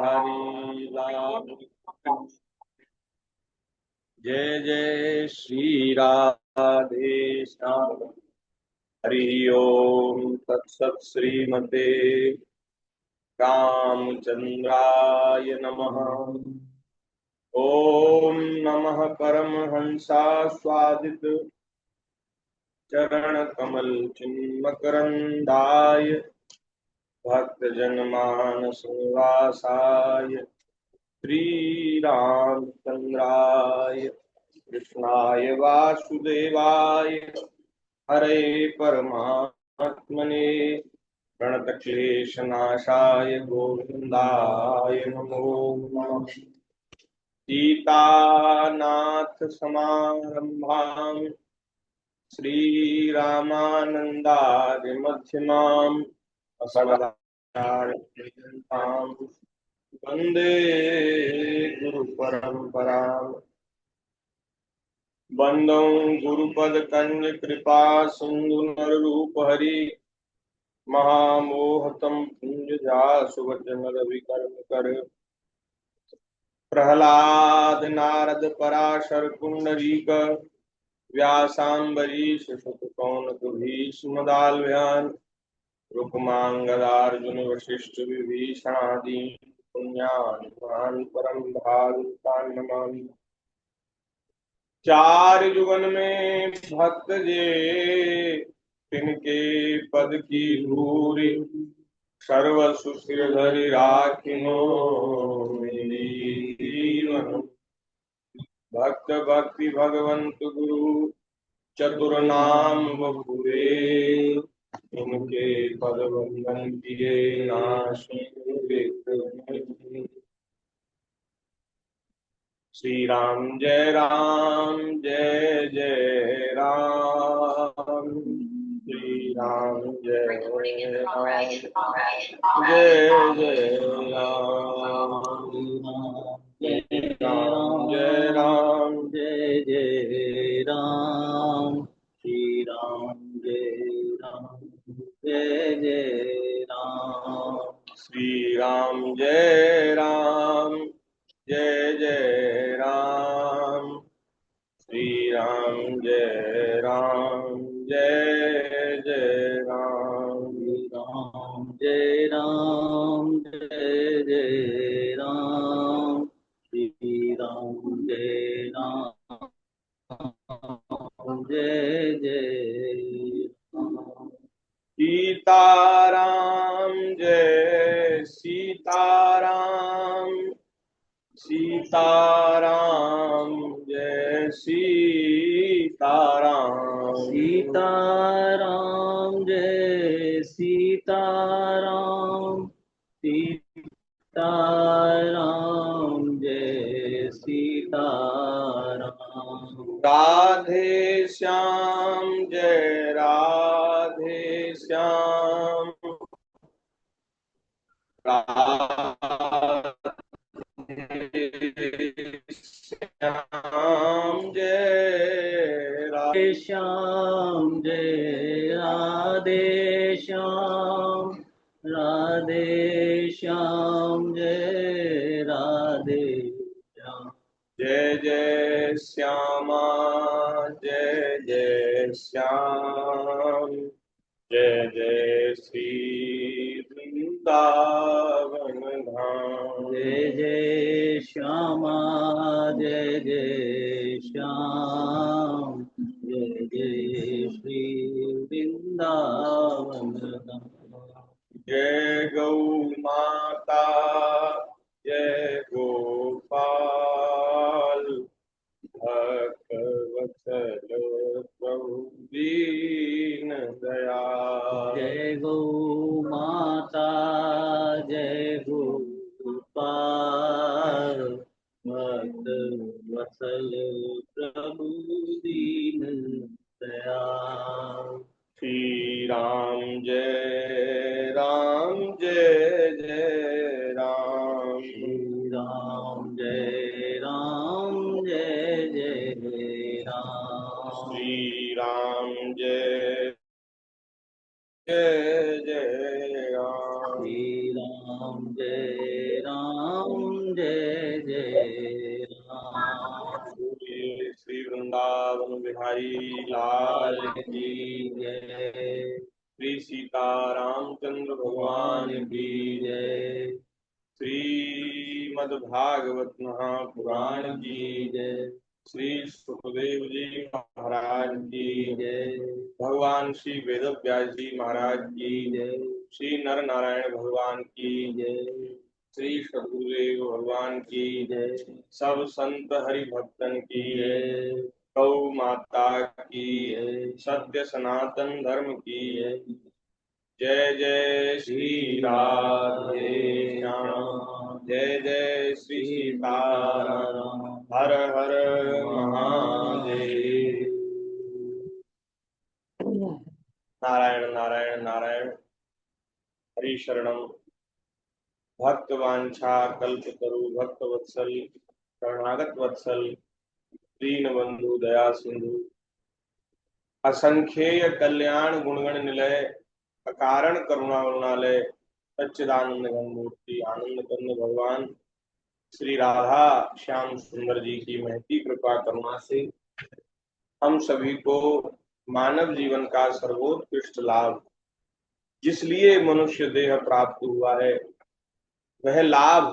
हरि राम। जय जय श्री राधे श्याम। हरि ओम तत्सत। श्रीमते रामचंद्राय नमः। ओम नमः परमहंसास्वादित चरण कमल चिन्मकरंदाय भक्तजनमानस निवासाय श्रीरामचंद्राय कृष्णाय वासुदेवाय हरे परमात्मने प्रणतक्लेशनाशाय गोविंदाय नमो नमः। सीतानाथ समारंभां श्रीरामानन्दादिमध्यमाम् अस्मदाचार्यपर्यन्तां वन्दे गुरुपरम्पराम्। बंदौ गुरुपदकंज कृपा सिंधु नररूप हरि महामोहतम पुंजजासुवचन रविकर्म कर। प्रहलाद नारद पराशर कुंडरीक व्यासाम्बरीश सुत पौन भीष्मदाल्व्यान् रुक्मांगदार्जुन वशिष्ठ विभीषणादि पुण्यान् परम भागवतान् नमामि। चार जुगन में भक्त जे तिनके पद की धूरी सर्वसु सिरधरि राखिनो मेरी जीवन। भक्त भक्ति भगवंत गुरु चतुर नाम बपुरे इनके पद वंदन किए नाश। श्री राम जय जय राम। श्री राम जय राम जय जय राम। श्री राम जय जय राम। श्री राम जय जय राम। श्री राम जय जय राम। श्री राम जय जय राम। राम जय जय राम। श्री राम जय जय राम। सीताराम जय सीताराम। सीताराम जय सीताराम। सीताराम जय सीताराम। सीताराम जय सीताराम। राधे श्याम जय राधे श्याम। श्याम जय राधे श्याम जय राधे श्याम। राधे श्याम जय राधे श्याम। जय जय श्यामा जय श्याम। जय जय श्री वृंदावन धाम। जय जय श्यामा जय श्याम। जय जय श्री वृंदावन धाम। जय गौ माता जय गोपाल भक्त वत्सल प्रभु दीन दयाल। जय गौ माता जय गोपाल भक्त वत्सल प्रभु दीन दयाल। श्री राम जय जय राम। श्री राम जय जय राम। श्री राम जय जय राम। श्री राम जय जय राम। श्री वृंदावन बिहारी लाल लाल की जय। श्री सीतारामचंद्र भगवान भगवान की की जय। श्रीमद्भागवत महापुराण पुराण की की जय। श्री सुखदेव जी महाराज की जय। भगवान श्री वेदव्यास जी महाराज की जय। श्री नर नारायण भगवान की जय। श्री सदगुरुदेव भगवान की जय। सब संत हरि भक्तन की जय। गौ माता की जय। सत्य सनातन धर्म की जय। जय जय श्री राधे श्याम जय जय श्री सीताराम हर हर महादेव। नारायण नारायण नारायण हरि शरणम भक्त वांछा कल्पतरु भक्त वत्सल शरणागत वत्सल दीन बंधु दया सिंधु असंख्येय कल्याण गुणगण निलय अकारण करुणा वरुणालय सच्चिदानंद घन मूर्ति आनंद कंद भगवान श्री राधा श्याम सुंदर जी की महती कृपा करुणा से हम सभी को मानव जीवन का सर्वोत्कृष्ट लाभ जिस लिए मनुष्य देह प्राप्त हुआ है वह लाभ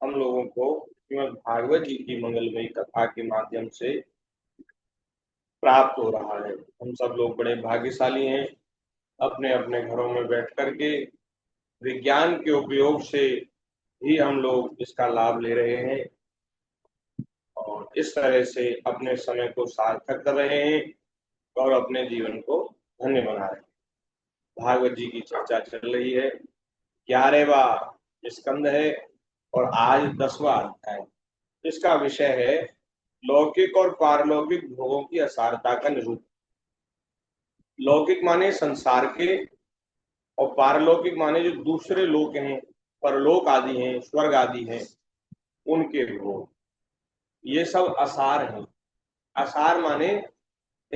हम लोगों को श्रीमद् भागवत जी की मंगलमयी कथा के माध्यम से प्राप्त हो रहा है। हम सब लोग बड़े भाग्यशाली हैं। अपने अपने घरों में बैठ करके विज्ञान के उपयोग से ही हम लोग इसका लाभ ले रहे हैं और इस तरह से अपने समय को सार्थक कर रहे हैं और अपने जीवन को धन्य बना रहे हैं। भागवत जी की चर्चा चल रही है। 11वां स्कंद है और आज 10वां अध्याय। इसका विषय है लौकिक और पारलौकिक भोगों की असारता का निरूपण। लौकिक माने संसार के और पारलौकिक माने जो दूसरे लोक हैं, परलोक आदि हैं, स्वर्ग आदि हैं, उनके भोग। ये सब असार हैं। असार माने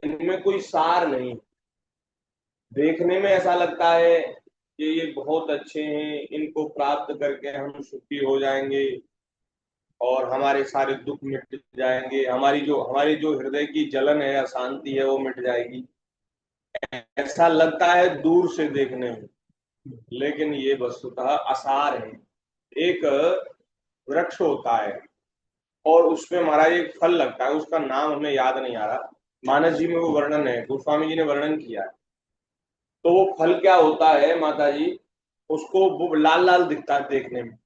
इनमें कोई सार नहीं। देखने में ऐसा लगता है कि ये बहुत अच्छे हैं, इनको प्राप्त करके हम सुखी हो जाएंगे और हमारे सारे दुख मिट जाएंगे, हमारी जो हृदय की जलन है, अशांति है, वो मिट जाएगी। ऐसा लगता है दूर से देखने में, लेकिन ये वस्तुतः असार है। एक वृक्ष होता है और उसमें महाराज एक फल लगता है, उसका नाम हमें याद नहीं आ रहा। मानस जी में वो वर्णन है, गोस्वामी जी ने वर्णन किया है। तो वो फल क्या होता है माता जी, उसको वो लाल लाल दिखता है देखने में,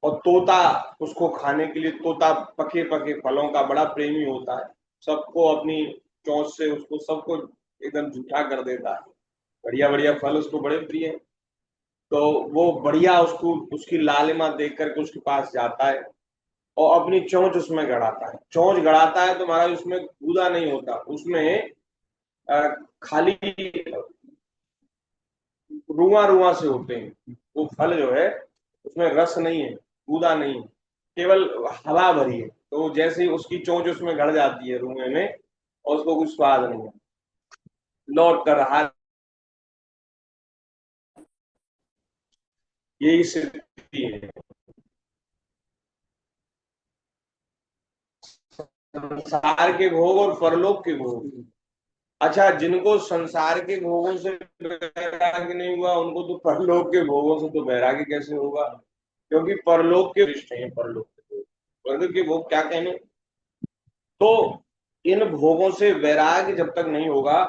और तोता उसको खाने के लिए, तोता पके पके फलों का बड़ा प्रेमी होता है, सबको अपनी चोंच से उसको सबको एकदम जूठा कर देता है। बढ़िया बढ़िया फल उसको बड़े प्रिय है। तो वो बढ़िया उसको उसकी लालिमा देख करके उसके पास जाता है और अपनी चोंच उसमें गड़ाता है। चोंच गड़ाता है तो महाराज उसमें गूदा नहीं होता, उसमें खाली रुआ रुआ से होते हैं। वो फल जो है उसमें रस नहीं है, गूदा नहीं है, केवल हवा भरी है। तो जैसे ही उसकी चोंच उसमें गड़ जाती है रुए में और उसको कुछ स्वाद नहीं है, लौट कर रहा। यही स्थिति है संसार के भोग और परलोक के भोग। अच्छा, जिनको संसार के भोगों से वैराग्य नहीं हुआ उनको तो परलोक के भोगों से तो वैराग्य कैसे होगा, क्योंकि परलोक के रिश्ते हैं। परलोक के भोग, स्वर्ग के भोग क्या कहने। तो इन भोगों से वैराग्य जब तक नहीं होगा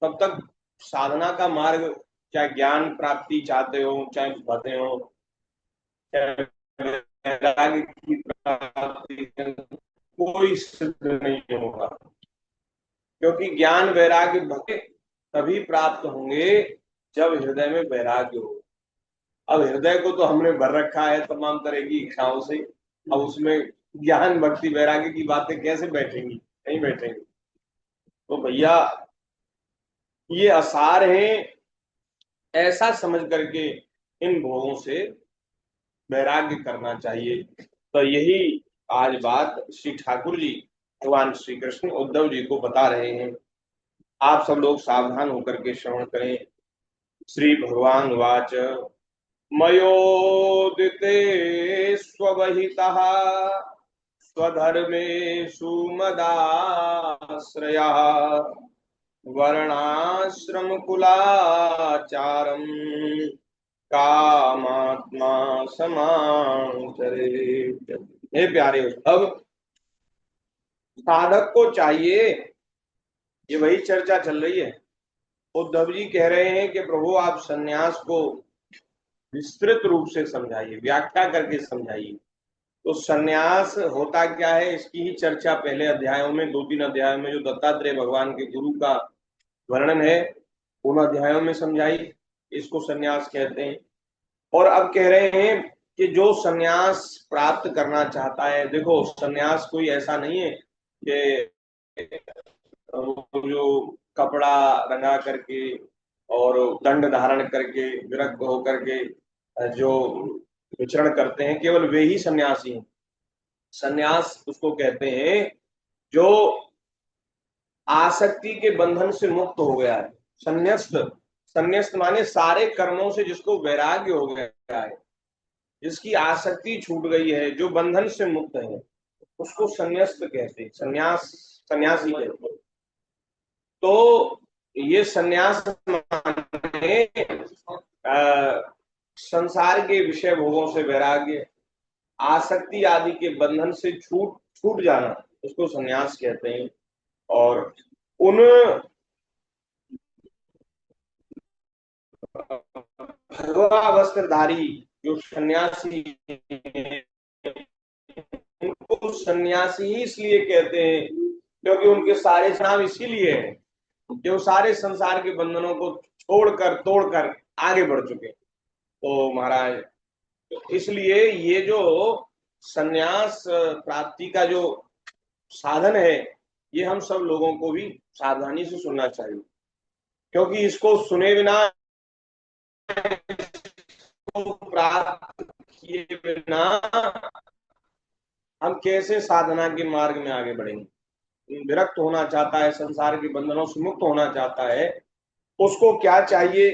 तब तक साधना का मार्ग, चाहे ज्ञान प्राप्ति चाहते हो, चाहे भजते हो, चाहे वैराग्य की प्राप्ति, कोई सिद्ध नहीं होगा। क्योंकि ज्ञान वैराग्य भक्ति तभी प्राप्त होंगे जब हृदय में वैराग्य हो। अब हृदय को तो हमने भर रखा है तमाम तरह की इच्छाओं से, अब उसमें ज्ञान भक्ति वैराग्य की बातें कैसे बैठेंगी, नहीं बैठेंगी। तो भैया ये आसार हैं, ऐसा समझ करके इन भोगों से वैराग्य करना चाहिए। तो यही आज बात श्री ठाकुर जी भगवान श्री कृष्ण उद्धव जी को बता रहे हैं। आप सब लोग सावधान होकर के श्रवण करें। श्री भगवान वाच मयोदिते स्ववहितः स्वधर्मेषु मदाश्रयः वर्णाश्रमकुलाचारम् कामात्मा समाचरेत्। हे प्यारे उद्धव, साधक को चाहिए, ये वही चर्चा चल रही है। उद्धव जी कह रहे हैं कि प्रभु आप सन्यास को विस्तृत रूप से समझाइए, व्याख्या करके समझाइए। तो सन्यास होता क्या है, इसकी ही चर्चा पहले अध्यायों में, 2-3 अध्यायों में जो दत्तात्रेय भगवान के गुरु का वर्णन है उन अध्यायों में समझाई, इसको सन्यास कहते हैं। और अब कह रहे हैं कि जो सन्यास प्राप्त करना चाहता है, देखो सन्यास कोई ऐसा नहीं है कि जो कपड़ा रंगा करके और दंड धारण करके विरक्त होकर के जो विचरण करते हैं, केवल वे ही सन्यासी हैं। सन्यास उसको कहते हैं जो आसक्ति के बंधन से मुक्त हो गया है। संन्यस्त, संन्यस्त माने सारे कर्मों से जिसको वैराग्य हो गया है, जिसकी आसक्ति छूट गई है, जो बंधन से मुक्त है, उसको संन्यस्त कहते हैं, संन्यास, सन्यासी कहते हैं। तो ये सन्यास माने संसार के विषय भोगों से वैराग्य, आसक्ति आदि के बंधन से छूट छूट जाना, उसको सन्यास कहते हैं। और उन भगवा वस्त्रधारी जो सन्यासी, उनको सन्यासी ही इसलिए कहते हैं क्योंकि उनके सारे नाम इसीलिए है कि वो सारे संसार के बंधनों को छोड़कर तोड़कर आगे बढ़ चुके। तो महाराज, इसलिए ये जो सन्यास प्राप्ति का जो साधन है, ये हम सब लोगों को भी सावधानी से सुनना चाहिए, क्योंकि इसको सुने बिना, प्राप्त किए बिना हम कैसे साधना के मार्ग में आगे बढ़ेंगे। विरक्त होना चाहता है, संसार के बंधनों से मुक्त होना चाहता है, उसको क्या चाहिए?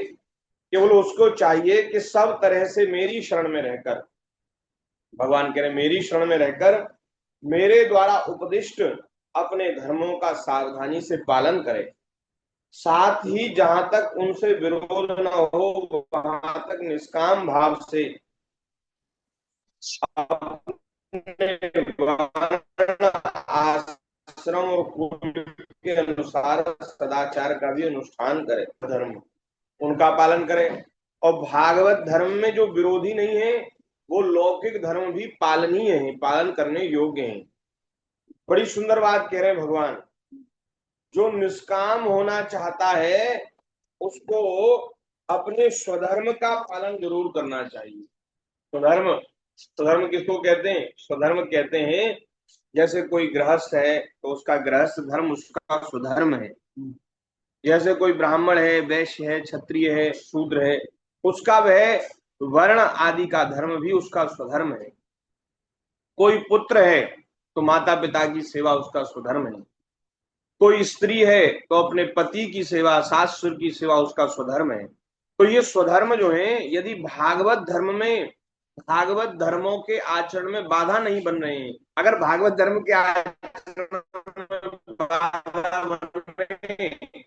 केवल उसको चाहिए कि सब तरह से मेरी शरण में रहकर, भगवान कह रहे मेरी शरण में रहकर मेरे द्वारा उपदिष्ट अपने धर्मों का सावधानी से पालन करे, साथ ही जहां तक उनसे विरोध न हो वहां तक निष्काम भाव से आश्रम और कुल के अनुसार सदाचार का भी अनुष्ठान करे, धर्म उनका पालन करे। और भागवत धर्म में जो विरोधी नहीं है, वो लौकिक धर्म भी पालनीय है, पालन करने योग्य है। बड़ी सुंदर बात कह रहे हैं भगवान। जो निष्काम होना चाहता है उसको अपने स्वधर्म का पालन जरूर करना चाहिए। स्वधर्म, स्वधर्म किसको कहते हैं? स्वधर्म कहते हैं जैसे कोई गृहस्थ है तो उसका गृहस्थ धर्म उसका स्वधर्म है। जैसे कोई ब्राह्मण है, वैश्य है, क्षत्रिय है, शूद्र है, उसका वह वर्ण आदि का धर्म भी उसका स्वधर्म है। कोई पुत्र है तो माता पिता की सेवा उसका स्वधर्म है। कोई स्त्री है तो अपने पति की सेवा, सास ससुर की सेवा उसका स्वधर्म है। तो ये स्वधर्म जो है, यदि भागवत धर्म में, भागवत धर्मों के आचरण में बाधा नहीं बन रहे हैं, अगर भागवत धर्म के आचरण में बाधा बन रहे हैं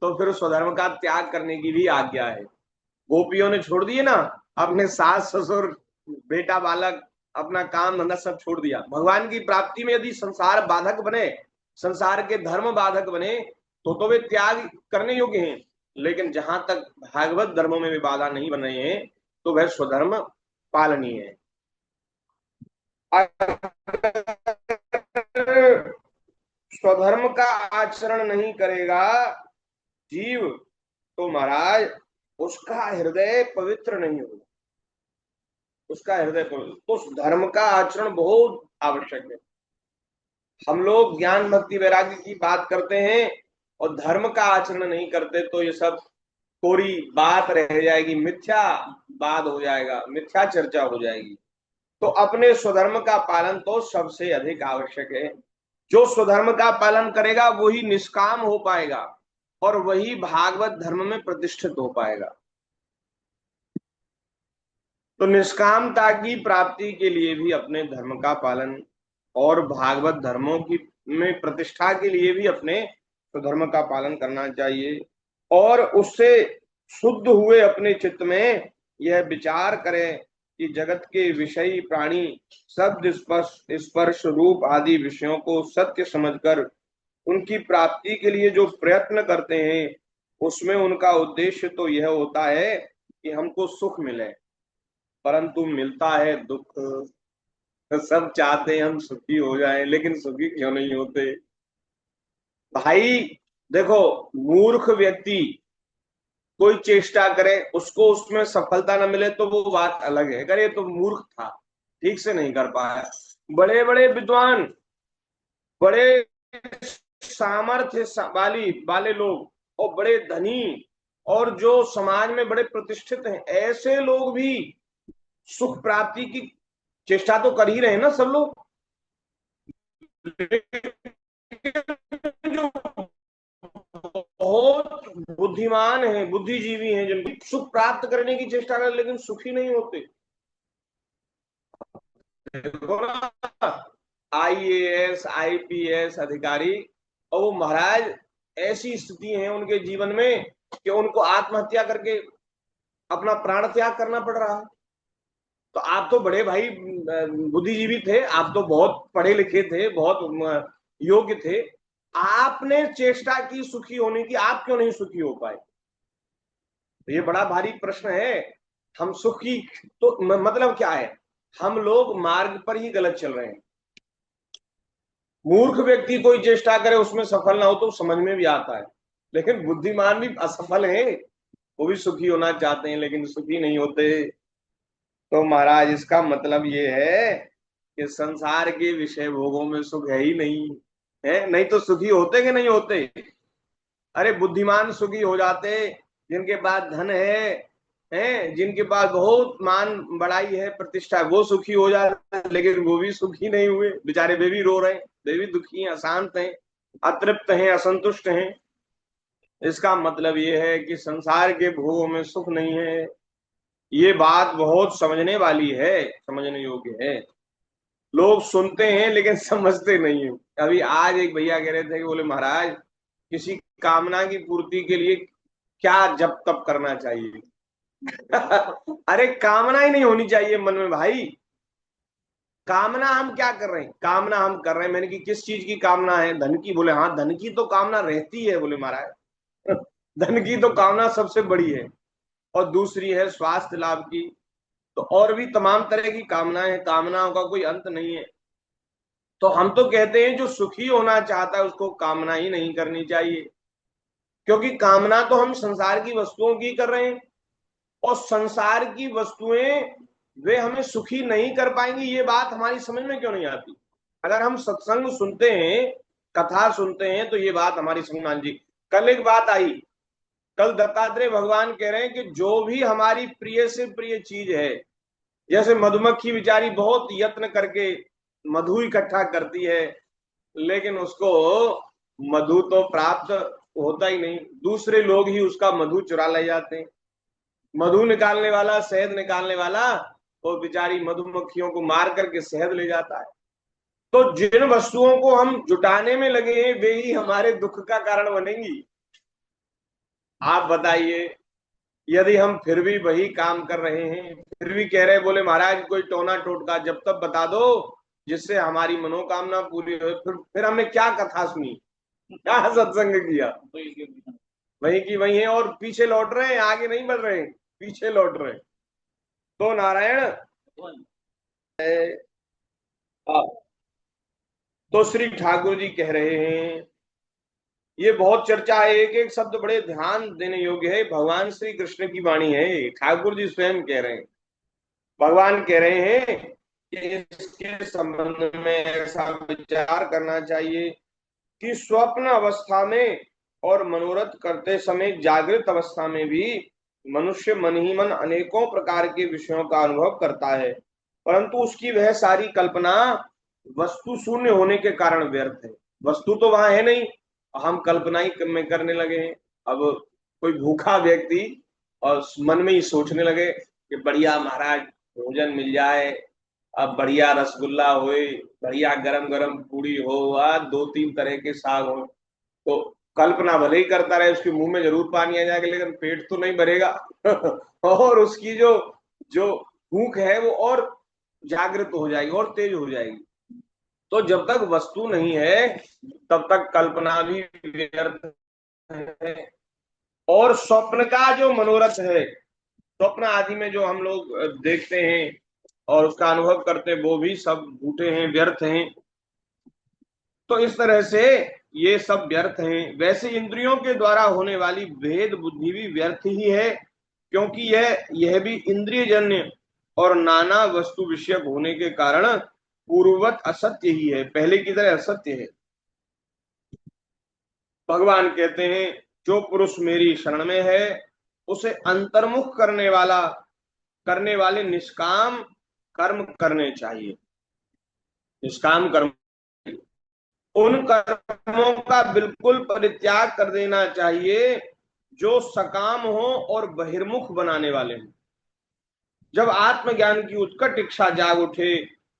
तो फिर स्वधर्म का त्याग करने की भी आज्ञा है। गोपियों ने छोड़ दिए ना अपने सास ससुर, बेटा बालक, अपना काम धंधा सब छोड़ दिया। भगवान की प्राप्ति में यदि संसार बाधक बने, संसार के धर्म बाधक बने, तो वे त्याग करने योग्य हैं। लेकिन जहां तक भागवत धर्म में भी बाधा नहीं बन रहे हैं तो वह स्वधर्म पालनीय है। स्वधर्म का आचरण नहीं करेगा जीव तो महाराज उसका हृदय पवित्र नहीं होगा, उसका हृदय पवित्र। तो उस धर्म का आचरण बहुत आवश्यक है। हम लोग ज्ञान भक्ति वैराग्य की बात करते हैं और धर्म का आचरण नहीं करते तो ये सब कोरी बात रह जाएगी, मिथ्या बात हो जाएगा, मिथ्या चर्चा हो जाएगी। तो अपने स्वधर्म का पालन तो सबसे अधिक आवश्यक है। जो स्वधर्म का पालन करेगा वही निष्काम हो पाएगा और वही भागवत धर्म में प्रतिष्ठित हो पाएगा। तो निष्कामता की प्राप्ति के लिए भी अपने धर्म का पालन और भागवत धर्मों की में प्रतिष्ठा के लिए भी अपने धर्म का पालन करना चाहिए और उससे शुद्ध हुए अपने चित्त में यह विचार करें कि जगत के विषयी प्राणी शब्द स्पर्श स्पर्श रूप आदि विषयों को सत्य समझकर उनकी प्राप्ति के लिए जो प्रयत्न करते हैं उसमें उनका उद्देश्य तो यह होता है कि हमको सुख मिले, परंतु मिलता है दुख। सब चाहते हैं हम सुखी हो जाएं, लेकिन सुखी क्यों नहीं होते भाई? देखो, मूर्ख व्यक्ति कोई चेष्टा करे, उसको उसमें सफलता न मिले तो वो बात अलग है, अगर ये तो मूर्ख था, ठीक से नहीं कर पाया। बड़े बड़े विद्वान, बड़े सामर्थ्य वाली वाले लोग और बड़े धनी और जो समाज में बड़े प्रतिष्ठित हैं, ऐसे लोग भी सुख प्राप्ति की चेष्टा तो कर ही रहे हैं ना सब लोग। जो बहुत बुद्धिमान हैं, बुद्धिजीवी हैं, जिनको सुख प्राप्त करने की चेष्टा कर लेकिन सुखी नहीं होते। आईएएस आईपीएस अधिकारी, और वो महाराज ऐसी स्थिति है उनके जीवन में कि उनको आत्महत्या करके अपना प्राण त्याग करना पड़ रहा है। तो आप तो बड़े भाई बुद्धिजीवी थे, आप तो बहुत पढ़े लिखे थे, बहुत योग्य थे, आपने चेष्टा की सुखी होने की, आप क्यों नहीं सुखी हो पाए? तो ये बड़ा भारी प्रश्न है। हम सुखी तो मतलब क्या है? हम लोग मार्ग पर ही गलत चल रहे हैं। मूर्ख व्यक्ति कोई चेष्टा करे उसमें सफल ना हो तो समझ में भी आता है, लेकिन बुद्धिमान भी असफल है, वो भी सुखी होना चाहते हैं लेकिन सुखी नहीं होते। तो महाराज इसका मतलब ये है कि संसार के विषय भोगों में सुख है ही नहीं है, नहीं तो सुखी होते कि नहीं होते? अरे बुद्धिमान सुखी हो जाते, जिनके पास धन है, जिनके पास बहुत मान बड़ाई है, प्रतिष्ठा है, वो सुखी हो जाते, लेकिन वो भी सुखी नहीं हुए बेचारे, वे भी रो रहे हैं, वे भी दुखी हैं, अशांत हैं, अतृप्त हैं, असंतुष्ट हैं। इसका मतलब ये है कि संसार के भोगों में सुख नहीं है। ये बात बहुत समझने वाली है, समझने योग्य है। लोग सुनते हैं लेकिन समझते नहीं है। अभी आज एक भैया कह रहे थे कि बोले महाराज, किसी कामना की पूर्ति के लिए क्या जप तप करना चाहिए? अरे कामना ही नहीं होनी चाहिए मन में भाई। कामना हम क्या कर रहे हैं? कामना हम कर रहे हैं, मैंने कि किस चीज की कामना है? धन की। बोले हाँ, धन की तो कामना रहती है। बोले महाराज धन की तो कामना सबसे बड़ी है, और दूसरी है स्वास्थ्य लाभ की। तो और भी तमाम तरह की कामनाएं हैं, कामनाओं का कोई अंत नहीं है। तो हम तो कहते हैं जो सुखी होना चाहता है उसको कामना ही नहीं करनी चाहिए, क्योंकि कामना तो हम संसार की वस्तुओं की कर रहे हैं, और संसार की वस्तुएं वे हमें सुखी नहीं कर पाएंगी। ये बात हमारी समझ में क्यों नहीं आती? अगर हम सत्संग सुनते हैं, कथा सुनते हैं, तो ये बात हमारी समझ में। जी, कल एक बात आई, कल दत्तात्रेय भगवान कह रहे हैं कि जो भी हमारी प्रिय से प्रिय चीज है, जैसे मधुमक्खी बेचारी बहुत यत्न करके मधु इकट्ठा करती है, लेकिन उसको मधु तो प्राप्त होता ही नहीं, दूसरे लोग ही उसका मधु चुरा ले जाते हैं। मधु निकालने वाला, शहद निकालने वाला, वो बेचारी मधुमक्खियों को मार करके शहद ले जाता है। तो जिन वस्तुओं को हम जुटाने में लगे हैं वे ही हमारे दुख का कारण बनेंगी। आप बताइए, यदि हम फिर भी वही काम कर रहे हैं, फिर भी कह रहे, बोले महाराज कोई टोना टोटका जब तक बता दो जिससे हमारी मनोकामना पूरी हो, फिर हमने क्या कथा सुनी, क्या सत्संग किया? वही की वही है, और पीछे लौट रहे हैं, आगे नहीं बढ़ रहे हैं, पीछे लौट रहे हैं। तो नारायण, तो श्री ठाकुर जी कह रहे हैं, ये बहुत चर्चा है, एक एक शब्द बड़े ध्यान देने योग्य है। भगवान श्री कृष्ण की वाणी है, ठाकुर जी स्वयं कह रहे हैं। भगवान कह रहे हैं कि इसके संबंध में ऐसा विचार करना चाहिए कि स्वप्न अवस्था में और मनोरथ करते समय जागृत अवस्था में भी मनुष्य मन ही मन अनेकों प्रकार के विषयों का अनुभव करता है, परंतु उसकी वह सारी कल्पना वस्तु शून्य होने के कारण व्यर्थ है। वस्तु तो वहां है नहीं, हम कल्पना ही में करने लगे हैं। अब कोई भूखा व्यक्ति और मन में ही सोचने लगे कि बढ़िया महाराज भोजन मिल जाए, अब बढ़िया रसगुल्ला होए, बढ़िया गरम गरम पूड़ी हो, दो तीन तरह के साग हो, तो कल्पना भले ही करता रहे उसके मुंह में जरूर पानी आ जाएगा, लेकिन पेट तो नहीं भरेगा। और उसकी जो जो भूख है वो और जागृत हो जाएगी और तेज हो जाएगी। तो जब तक वस्तु नहीं है तब तक कल्पना भी व्यर्थ है। और स्वप्न का जो मनोरथ है, स्वप्न आदि में जो हम लोग देखते हैं और उसका अनुभव करते हैं, वो भी सब झूठे हैं, व्यर्थ हैं। तो इस तरह से ये सब व्यर्थ हैं। वैसे इंद्रियों के द्वारा होने वाली भेद बुद्धि भी व्यर्थ ही है, क्योंकि यह भी इंद्रिय जन्य और नाना वस्तु विषयक होने के कारण पूर्ववत असत्य ही है, पहले की तरह असत्य है। भगवान कहते हैं, जो पुरुष मेरी शरण में है उसे अंतर्मुख करने वाले निष्काम कर्म करने चाहिए। निष्काम कर्म, उन कर्मों का बिल्कुल परित्याग कर देना चाहिए जो सकाम हो और बहिर्मुख बनाने वाले हों। जब आत्मज्ञान की उत्कट इच्छा जाग उठे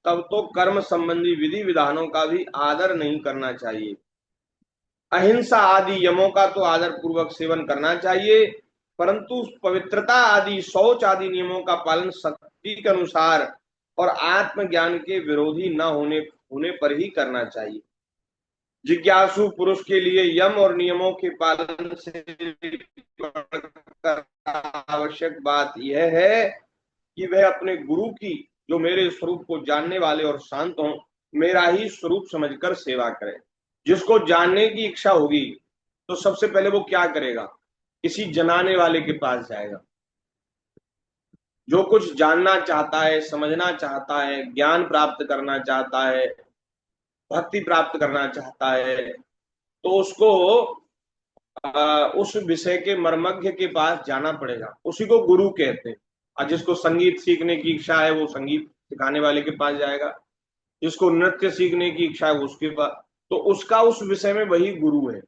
तब तो कर्म संबंधी विधि विधानों का भी आदर नहीं करना चाहिए। अहिंसा आदि यमों का तो आदर पूर्वक सेवन करना चाहिए, परंतु पवित्रता आदि शौच आदि नियमों का पालन शक्ति के अनुसार और आत्मज्ञान के विरोधी न होने पर ही करना चाहिए। जिज्ञासु पुरुष के लिए यम और नियमों के पालन से आवश्यक बात यह है कि वह अपने गुरु की, जो मेरे स्वरूप को जानने वाले और शांत हों, मेरा ही स्वरूप समझकर सेवा करे। जिसको जानने की इच्छा होगी तो सबसे पहले वो क्या करेगा? किसी जनाने वाले के पास जाएगा। जो कुछ जानना चाहता है, समझना चाहता है, ज्ञान प्राप्त करना चाहता है, भक्ति प्राप्त करना चाहता है, तो उसको उस विषय के मर्मज्ञ के पास जाना पड़ेगा। उसी को गुरु कहते हैं। और जिसको संगीत सीखने की इच्छा है वो संगीत सिखाने वाले के पास जाएगा, जिसको नृत्य सीखने की इच्छा है वो उसके पास, तो उसका उस विषय में वही गुरु है।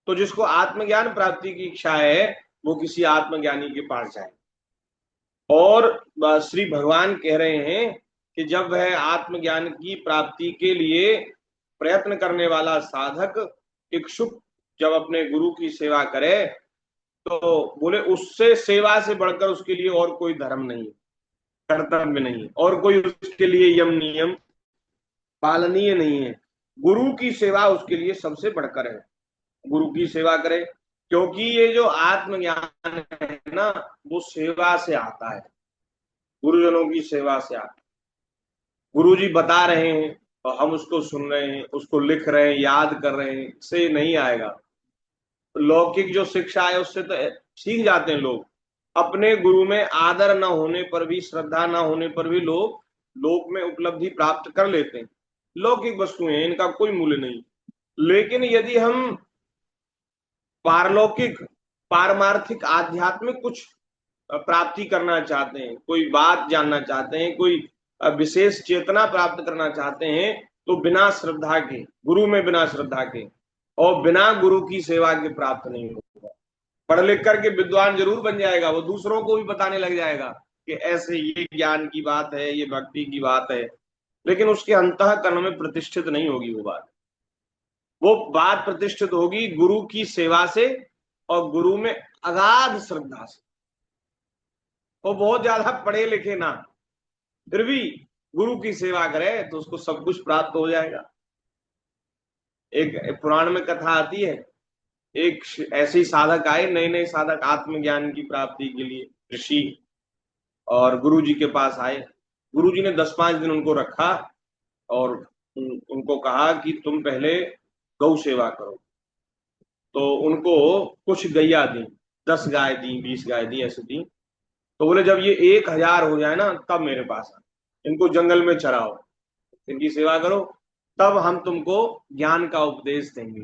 तो जिसको आत्मज्ञान प्राप्ति की इच्छा है वो किसी आत्मज्ञानी के पास जाए। और श्री भगवान कह रहे हैं कि जब वह आत्मज्ञान की प्राप्ति के लिए प्रयत्न करने वाला साधक इच्छुक जब अपने गुरु की सेवा करे, तो बोले उससे सेवा से बढ़कर उसके लिए और कोई धर्म नहीं है, कर्तव्य नहीं है, और कोई उसके लिए यम नियम पालनीय नहीं है। गुरु की सेवा उसके लिए सबसे बढ़कर है। गुरु की सेवा करे, क्योंकि ये जो आत्मज्ञान है ना, वो सेवा से आता है, गुरुजनों की सेवा से आता है। गुरु जी बता रहे हैं और हम उसको सुन रहे हैं, उसको लिख रहे हैं, याद कर रहे हैं, से नहीं आएगा। लौकिक जो शिक्षा है उससे तो सीख जाते हैं लोग। अपने गुरु में आदर न होने पर भी, श्रद्धा न होने पर भी लोग लोक में उपलब्धि प्राप्त कर लेते हैं। लौकिक वस्तुएं हैं, इनका कोई मूल्य नहीं। लेकिन यदि हम पारलौकिक, पारमार्थिक, आध्यात्मिक कुछ प्राप्ति करना चाहते हैं, कोई बात जानना चाहते हैं, कोई विशेष चेतना प्राप्त करना चाहते हैं, तो बिना श्रद्धा के, गुरु में बिना श्रद्धा के और बिना गुरु की सेवा के प्राप्त नहीं होगा। पढ़ लिख करके विद्वान जरूर बन जाएगा, वो दूसरों को भी बताने लग जाएगा कि ऐसे ये ज्ञान की बात है, ये भक्ति की बात है, लेकिन उसके अंतःकरण में प्रतिष्ठित नहीं होगी वो बात। वो बात प्रतिष्ठित होगी गुरु की सेवा से और गुरु में अगाध श्रद्धा से। वो बहुत ज्यादा पढ़े लिखे ना, फिर भी गुरु की सेवा करे तो उसको सब कुछ प्राप्त हो जाएगा। एक पुराण में कथा आती है, एक ऐसे ही साधक आए, नए नए साधक आत्मज्ञान की प्राप्ति के लिए ऋषि, और गुरु जी के पास आए। गुरु जी ने 10-5 दिन उनको रखा और उनको कहा कि तुम पहले गौ सेवा करो। तो उनको कुछ गैया दी, 10 गाय दी, 20 गाय दी, ऐसे दी। तो बोले जब ये 1000 हो जाए ना तब मेरे पास आ, इनको जंगल में चराओ, इनकी सेवा करो, तब हम तुमको ज्ञान का उपदेश देंगे।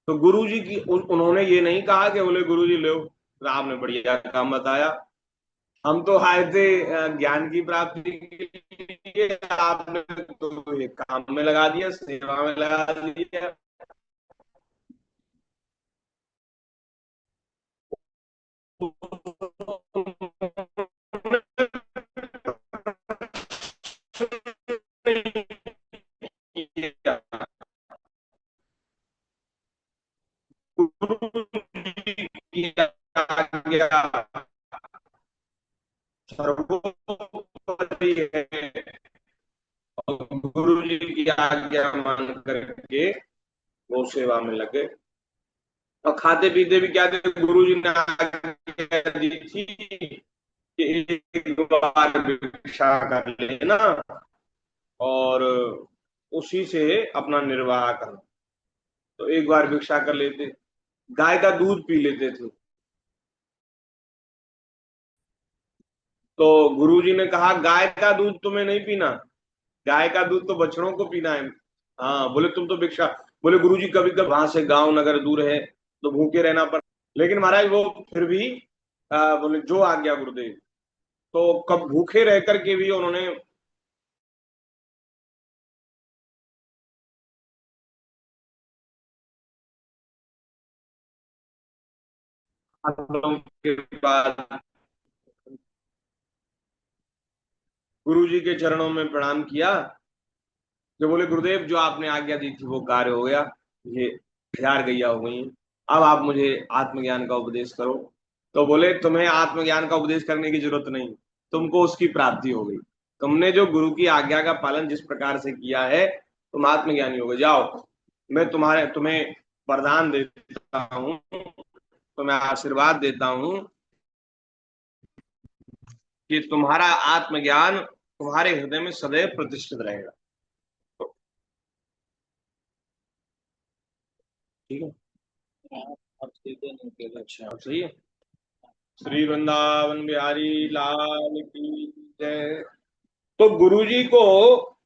तो गुरु जी की उन्होंने ये नहीं कहा कि बोले गुरु जी लो, आपने बढ़िया काम बताया, हम तो आए थे ज्ञान की प्राप्ति के लिए, आपने तो ये काम में लगा दिया, सेवा में लगा दिया। आज्ञा सर्वोपरि है, और गुरु जी की आज्ञा मान करके वो सेवा में लगे। और खाते पीते भी क्या थे, गुरु जी ने आज्ञा दी थी कि एक बार भिक्षा कर लेना और उसी से अपना निर्वाह करना। तो एक बार भिक्षा कर लेते, गाय का दूध पी लेते थे। तो गुरुजी ने कहा गाय का दूध तुम्हें नहीं पीना, गाय का दूध तो बछड़ों को पीना है। हाँ, बोले तुम तो भिक्षा, बोले गुरुजी कभी कभी वहां से गांव नगर दूर है तो भूखे रहना पड़, लेकिन महाराज वो फिर भी बोले जो आज्ञा गुरुदेव। तो कब भूखे रह करके भी उन्होंने के बाद गुरु जी के चरणों में प्रणाम किया। जो बोले गुरुदेव जो आपने आज्ञा दी थी वो कार्य हो गया, ये 1000 गैया हो गई, अब आप मुझे आत्मज्ञान का उपदेश करो। तो बोले तुम्हें आत्मज्ञान का उपदेश करने की जरूरत नहीं, तुमको उसकी प्राप्ति हो गई। तुमने जो गुरु की आज्ञा का पालन जिस प्रकार से किया है, तुम आत्मज्ञानी हो गए। जाओ, मैं तुम्हें वरदान देता हूँ, तुम्हें आशीर्वाद देता हूँ कि तुम्हारा आत्मज्ञान तुम्हारे हृदय में सदैव प्रतिष्ठित रहेगा। ठीक है, अब सीधे नहीं केवल। अच्छा, अब सही है। श्री वृंदावन बिहारी लाल की जय। तो गुरु जी को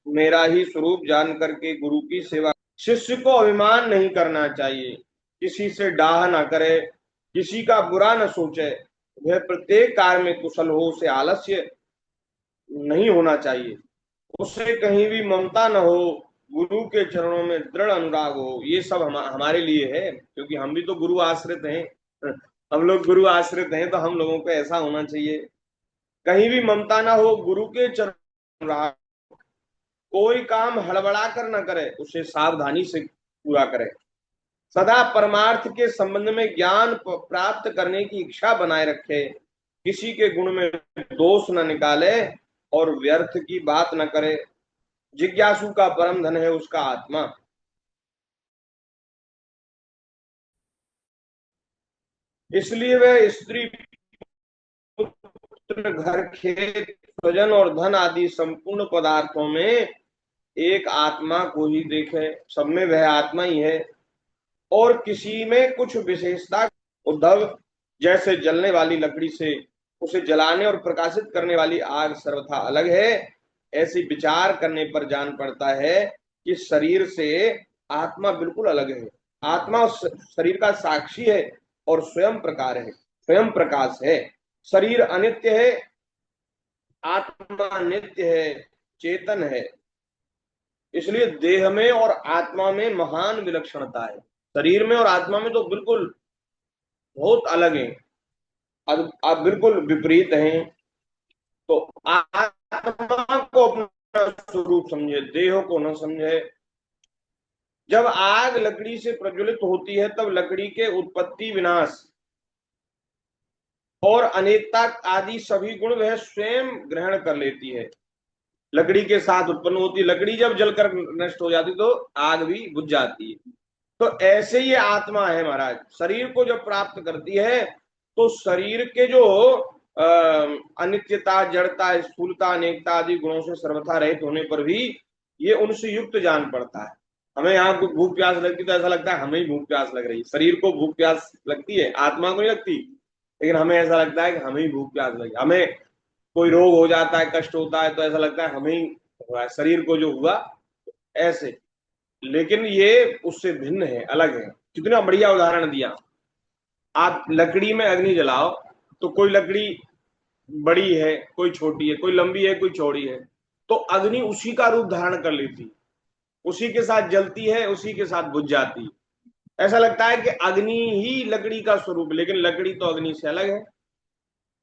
मेरा ही स्वरूप जान करके गुरु की सेवा, शिष्य को अभिमान नहीं करना चाहिए, किसी से डाह ना करे, किसी का बुरा न सोचे, वह प्रत्येक कार्य में कुशल हो, उसे आलस्य नहीं होना चाहिए, उससे कहीं भी ममता न हो, गुरु के चरणों में दृढ़ अनुराग हो। ये सब हमारे लिए है, क्योंकि हम भी तो गुरु आश्रित हैं। हम लोग गुरु आश्रित हैं, तो हम लोगों को ऐसा होना चाहिए, कहीं भी ममता ना हो, गुरु के चरण अनुराग, कोई काम हड़बड़ा कर न करे, उसे सावधानी से पूरा करे, सदा परमार्थ के संबंध में ज्ञान प्राप्त करने की इच्छा बनाए रखे, किसी के गुण में दोष न निकाले और व्यर्थ की बात न करे। जिज्ञासु का परम धन है उसका आत्मा, इसलिए वह स्त्री पुत्र घर खेत स्वजन और धन आदि संपूर्ण पदार्थों में एक आत्मा को ही देखे, सब में वह आत्मा ही है और किसी में कुछ विशेषता। उद्धव, जैसे जलने वाली लकड़ी से उसे जलाने और प्रकाशित करने वाली आग सर्वथा अलग है, ऐसी विचार करने पर जान पड़ता है कि शरीर से आत्मा बिल्कुल अलग है। आत्मा शरीर का साक्षी है और स्वयं प्रकार है, स्वयं प्रकाश है। शरीर अनित्य है, आत्मा नित्य है, चेतन है। इसलिए देह में और आत्मा में महान विलक्षणता है, शरीर में और आत्मा में तो बिल्कुल बहुत अलग है, अब बिल्कुल विपरीत हैं। तो आत्मा को अपना स्वरूप समझे, देह को न समझे। जब आग लकड़ी से प्रज्वलित होती है तब लकड़ी के उत्पत्ति विनाश और अनेकता आदि सभी गुण वह स्वयं ग्रहण कर लेती है, लकड़ी के साथ उत्पन्न होती है। लकड़ी जब जलकर नष्ट हो जाती तो आग भी बुझ जाती है। तो ऐसे ही आत्मा है महाराज, शरीर को जब प्राप्त करती है तो शरीर के जो अनित्यता, जड़ता, स्थूलता, अनेकता आदि गुणों से सर्वथा रहित होने पर भी ये उनसे युक्त जान पड़ता है। हमें यहाँ को भूख प्यास लगती तो ऐसा लगता है हमें ही भूख प्यास लग रही है, शरीर को भूख प्यास लगती है, आत्मा को नहीं लगती, लेकिन हमें ऐसा लगता है कि हमें ही भूख प्यास लगी। हमें कोई रोग हो जाता है, कष्ट होता है तो ऐसा लगता है हमें ही हुआ है, शरीर को जो हुआ ऐसे। लेकिन ये उससे भिन्न है, अलग है। कितना बढ़िया उदाहरण दिया। आप लकड़ी में अग्नि जलाओ तो कोई लकड़ी बड़ी है, कोई छोटी है, कोई लंबी है, कोई चौड़ी है, तो अग्नि उसी का रूप धारण कर लेती, उसी के साथ जलती है, उसी के साथ बुझ जाती। ऐसा लगता है कि अग्नि ही लकड़ी का स्वरूप, लेकिन लकड़ी तो अग्नि से अलग है।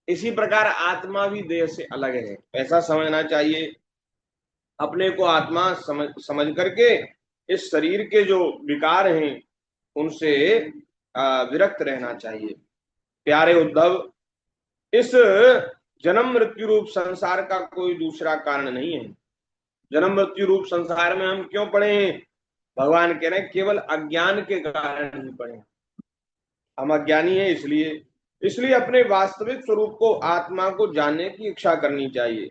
इसी प्रकार आत्मा भी देह से अलग है, ऐसा समझना चाहिए। अपने को आत्मा समझ करके इस शरीर के जो विकार हैं उनसे विरक्त रहना चाहिए। प्यारे उद्धव, इस जन्म मृत्यु रूप संसार का कोई दूसरा कारण नहीं है। जन्म मृत्यु रूप संसार में हम क्यों पड़े हैं? भगवान कह रहे हैं केवल अज्ञान के कारण ही पड़े हैं। हम अज्ञानी हैं, इसलिए इसलिए अपने वास्तविक स्वरूप को, आत्मा को जानने की इच्छा करनी चाहिए।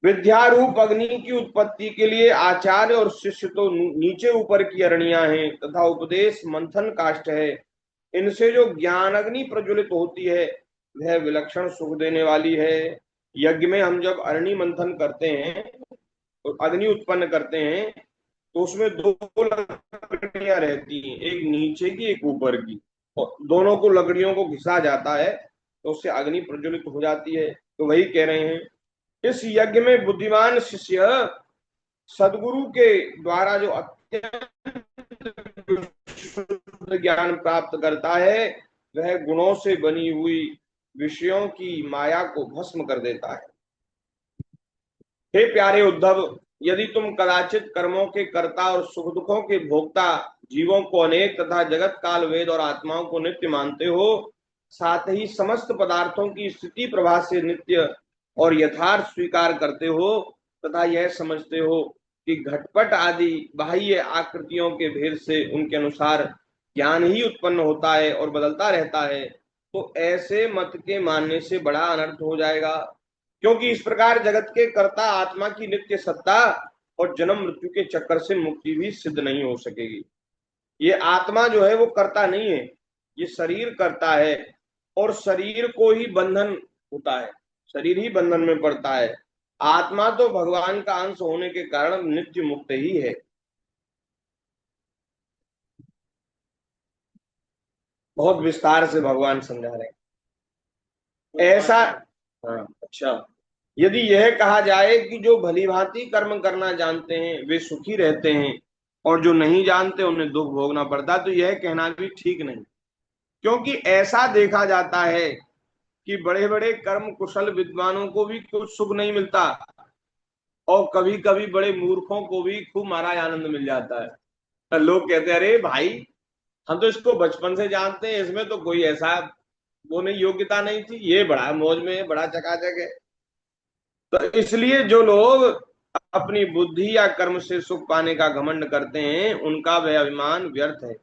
विद्यारूप अग्नि की उत्पत्ति के लिए आचार्य और शिष्य तो नीचे ऊपर की अरणियां हैं तथा उपदेश मंथन काष्ठ है। इनसे जो ज्ञान अग्नि प्रज्वलित होती है वह विलक्षण सुख देने वाली है। यज्ञ में हम जब अरणि मंथन करते हैं तो अग्नि उत्पन्न करते हैं, तो उसमें दो लकड़ियां रहती हैं, एक नीचे की एक ऊपर की, और दोनों को लकड़ियों को घिसा जाता है तो उससे अग्नि प्रज्वलित हो जाती है। तो वही कह रहे हैं, इस यज्ञ में बुद्धिमान शिष्य सदगुरु के द्वारा जो अत्यंत शुद्ध ज्ञान प्राप्त करता है वह गुणों से बनी हुई विषयों की माया को भस्म कर देता है। हे प्यारे उद्धव, यदि तुम कदाचित कर्मों के कर्ता और सुख दुखों के भोक्ता जीवों को अनेक तथा जगत काल वेद और आत्माओं को नित्य मानते हो, साथ ही समस्त पदार्थों की स्थिति प्रभा से नित्य और यथार्थ स्वीकार करते हो तथा यह समझते हो कि घटपट आदि बाह्य आकृतियों के भेद से उनके अनुसार ज्ञान ही उत्पन्न होता है और बदलता रहता है, तो ऐसे मत के मानने से बड़ा अनर्थ हो जाएगा। क्योंकि इस प्रकार जगत के कर्ता आत्मा की नित्य सत्ता और जन्म मृत्यु के चक्कर से मुक्ति भी सिद्ध नहीं हो सकेगी। ये आत्मा जो है वो कर्ता नहीं है, ये शरीर करता है, और शरीर को ही बंधन होता है, शरीर ही बंधन में पड़ता है। आत्मा तो भगवान का अंश होने के कारण नित्य मुक्त ही है। बहुत विस्तार से भगवान समझा रहे हैं ऐसा। हाँ, अच्छा, यदि यह कहा जाए कि जो भली भांति कर्म करना जानते हैं वे सुखी रहते हैं और जो नहीं जानते उन्हें दुख भोगना पड़ता, तो यह कहना भी ठीक नहीं। क्योंकि ऐसा देखा जाता है कि बड़े बड़े कर्म कुशल विद्वानों को भी कुछ सुख नहीं मिलता, और कभी कभी बड़े मूर्खों को भी खूब महाराज आनंद मिल जाता है। तो लोग कहते हैं अरे भाई, हम तो इसको बचपन से जानते हैं, इसमें तो कोई ऐसा वो नहीं, योग्यता नहीं थी, ये बड़ा मौज में है, बड़ा चकाचक है। तो इसलिए जो लोग अपनी बुद्धि या कर्म से सुख पाने का घमंड करते हैं उनका वह अभिमान व्यर्थ है।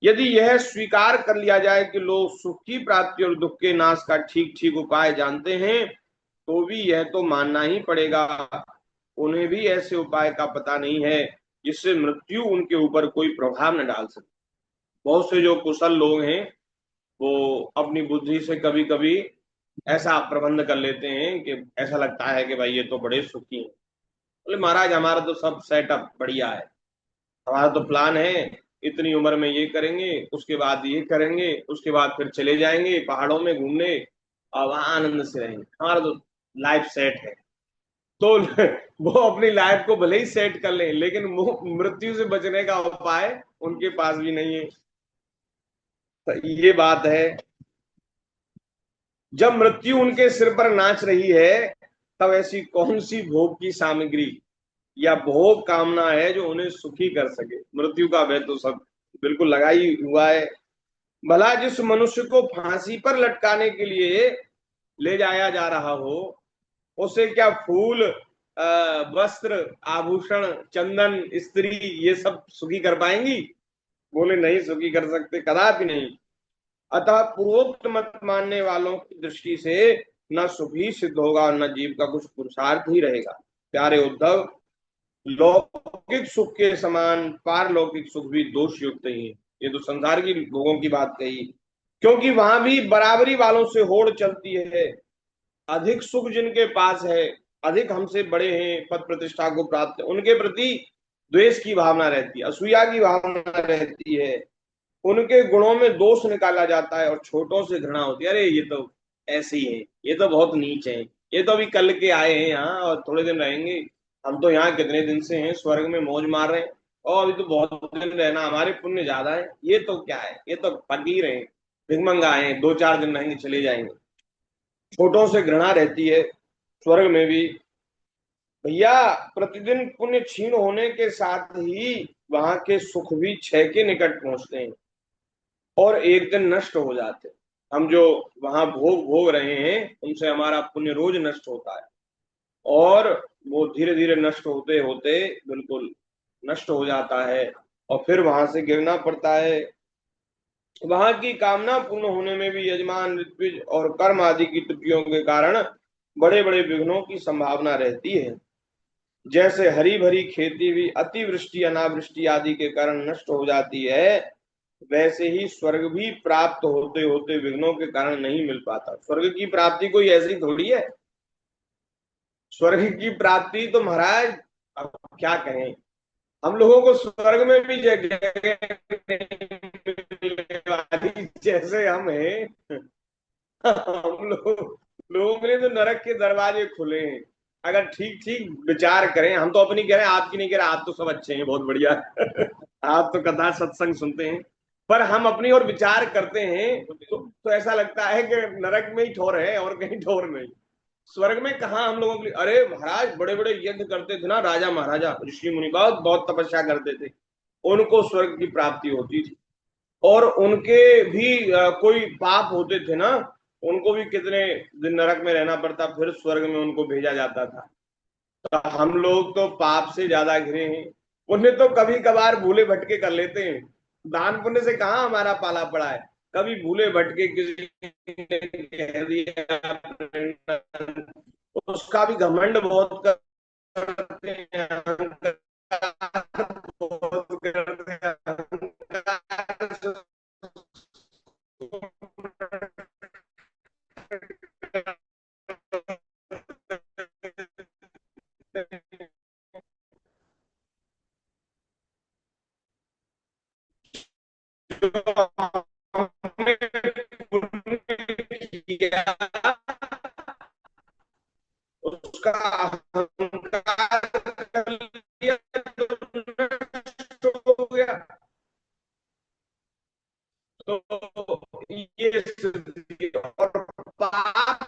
यदि यह स्वीकार कर लिया जाए कि लोग सुख की प्राप्ति और दुख के नाश का ठीक ठीक उपाय जानते हैं, तो भी यह तो मानना ही पड़ेगा उन्हें भी ऐसे उपाय का पता नहीं है जिससे मृत्यु उनके ऊपर कोई प्रभाव न डाल सके। बहुत से जो कुशल लोग हैं वो अपनी बुद्धि से कभी कभी ऐसा प्रबंध कर लेते हैं कि ऐसा लगता है कि भाई ये तो बड़े सुखी हैं। बोले महाराज हमारा तो सब सेटअप बढ़िया है, हमारा तो प्लान है, इतनी उम्र में ये करेंगे, उसके बाद ये करेंगे, उसके बाद फिर चले जाएंगे पहाड़ों में घूमने और वहां आनंद से रहेंगे, हमारा तो लाइफ सेट है। तो वो अपनी लाइफ को भले ही सेट कर लें लेकिन मृत्यु से बचने का उपाय उनके पास भी नहीं है। तो ये बात है। जब मृत्यु उनके सिर पर नाच रही है तब ऐसी कौन सी भोग की सामग्री या भोग कामना है जो उन्हें सुखी कर सके? मृत्यु का भय तो सब बिल्कुल लगा ही हुआ है। भला जिस मनुष्य को फांसी पर लटकाने के लिए ले जाया जा रहा हो, उसे क्या फूल, वस्त्र, आभूषण, चंदन, स्त्री ये सब सुखी कर पाएंगी? बोले नहीं, सुखी कर सकते, कदापि नहीं। अतः पूर्वोक्त मत मानने वालों की दृष्टि से न सुख ही सिद्ध होगा और न जीव का कुछ पुरुषार्थ ही रहेगा। प्यारे उद्धव, लौकिक सुख के समान पारलौकिक सुख भी दोष युक्त ही है। ये तो संसार की भोगों की बात कही, क्योंकि वहां भी बराबरी वालों से होड़ चलती है। अधिक सुख जिनके पास है, अधिक हमसे बड़े हैं, पद प्रतिष्ठा को प्राप्त, उनके प्रति द्वेष की भावना रहती है, असूया की भावना रहती है, उनके गुणों में दोष निकाला जाता है और छोटों से घृणा होती है। अरे ये तो ऐसे ही है, ये तो बहुत नीच है, ये तो अभी कल के आए हैं यहाँ और थोड़े दिन रहेंगे, हम तो यहाँ कितने दिन से हैं, स्वर्ग में मौज मार रहे हैं और अभी तो बहुत दिन रहना, हमारे पुण्य ज्यादा है, ये तो क्या है, ये तो फकीर है, भिखमंगा है, 2-4 दिन रहेंगे चले जाएंगे। छोटों से घृणा रहती है स्वर्ग में भी। भैया प्रतिदिन पुण्य क्षीण होने के साथ ही वहां के सुख भी क्षय के निकट पहुंचते हैं। और एक दिन नष्ट हो जाते। हम जो वहां भोग भोग रहे हैं उनसे हमारा पुण्य रोज नष्ट होता है, और वो धीरे धीरे नष्ट होते होते बिल्कुल नष्ट हो जाता है, और फिर वहां से गिरना पड़ता है। वहां की कामना पूर्ण होने में भी यजमान, ऋत्विज और कर्म आदि की त्रुटियों के कारण बड़े बड़े विघ्नों की संभावना रहती है। जैसे हरी भरी खेती भी अतिवृष्टि अनावृष्टि आदि के कारण नष्ट हो जाती है, वैसे ही स्वर्ग भी प्राप्त होते होते विघ्नों के कारण नहीं मिल पाता। स्वर्ग की प्राप्ति कोई ऐसी थोड़ी है। स्वर्ग की प्राप्ति तो महाराज, अब क्या कहें, हम लोगों को स्वर्ग में भी जगह नहीं मिलने वाली, जैसे हम हैं। हम लोगों के लिए तो नरक के दरवाजे खुले हैं। अगर ठीक ठीक विचार करें, हम तो अपनी कह रहे हैं, आपकी नहीं कह रहे, आप तो सब अच्छे हैं, बहुत बढ़िया। आप तो कथा सत्संग सुनते हैं, पर हम अपनी ओर विचार करते हैं तो ऐसा लगता है कि नरक में ही ठोर है और कहीं ठोर नहीं। स्वर्ग में कहा हम लोगों के लिए, अरे महाराज बड़े बड़े यज्ञ करते थे ना राजा महाराजा, ऋषि मुनि बहुत बहुत तपस्या करते थे, उनको स्वर्ग की प्राप्ति होती थी। और उनके भी कोई पाप होते थे ना, उनको भी कितने दिन नरक में रहना पड़ता, फिर स्वर्ग में उनको भेजा जाता था। तो हम लोग तो पाप से ज्यादा घिरे हैं। पुण्य तो कभी कभार भूले भटके कर लेते हैं, दान पुण्य से कहाँ हमारा पाला पड़ा है। कभी भूले भटके किसी ने कह दिया, उसका भी घमंड बहुत करते हैं, अहंकार बहुत करते हैं, अहंकार किया, उसका अहंकार कर लिया तो नष्ट हो गया। तो ये स्थिति, और पाप